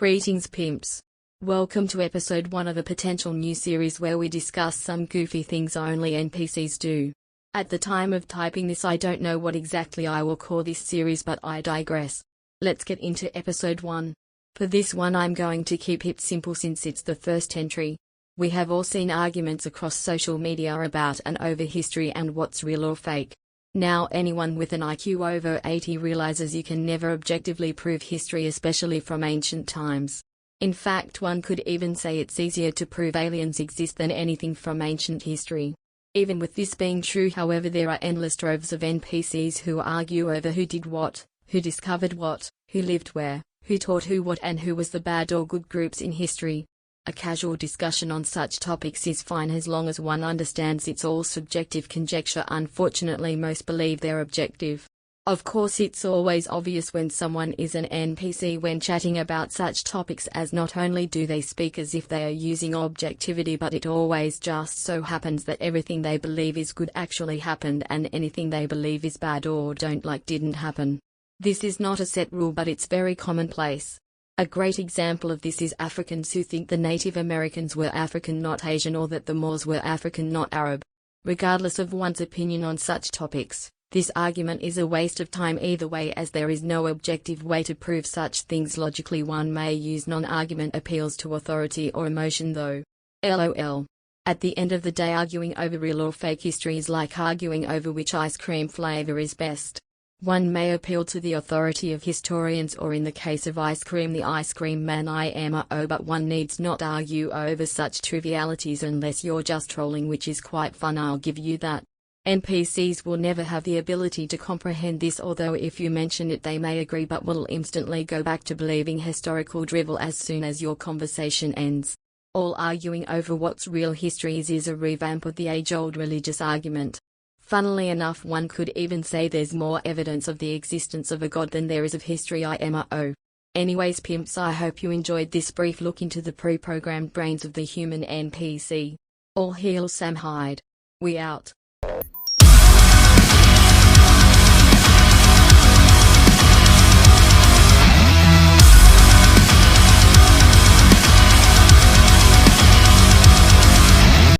Greetings pimps. Welcome to episode 1 of a potential new series where we discuss some goofy things only NPCs do. At the time of typing this I don't know what exactly I will call this series, but I digress. Let's get into episode 1. For this one I'm going to keep it simple since it's the first entry. We have all seen arguments across social media about and over history and what's real or fake. Now anyone with an IQ over 80 realizes you can never objectively prove history, especially from ancient times. In fact, one could even say it's easier to prove aliens exist than anything from ancient history. Even with this being true, however, there are endless droves of NPCs who argue over who did what, who discovered what, who lived where, who taught who what, and who was the bad or good groups in history. A casual discussion on such topics is fine as long as one understands it's all subjective conjecture. Unfortunately, most believe they're objective. Of course, it's always obvious when someone is an NPC when chatting about such topics, as not only do they speak as if they are using objectivity, but it always just so happens that everything they believe is good actually happened and anything they believe is bad or don't like didn't happen. This is not a set rule, but it's very commonplace. A great example of this is Africans who think the Native Americans were African not Asian, or that the Moors were African not Arab. Regardless of one's opinion on such topics, this argument is a waste of time either way, as there is no objective way to prove such things logically. One may use non-argument appeals to authority or emotion though. LOL. At the end of the day, arguing over real or fake history is like arguing over which ice cream flavor is best. One may appeal to the authority of historians, or in the case of ice cream, the ice cream man IMO, but one needs not argue over such trivialities unless you're just trolling, which is quite fun, I'll give you that. NPCs will never have the ability to comprehend this, although if you mention it they may agree, but will instantly go back to believing historical drivel as soon as your conversation ends. All arguing over what's real history is a revamp of the age-old religious argument. Funnily enough, one could even say there's more evidence of the existence of a god than there is of history IMO. Anyways pimps, I hope you enjoyed this brief look into the pre-programmed brains of the human NPC. All hail Sam Hyde. We out.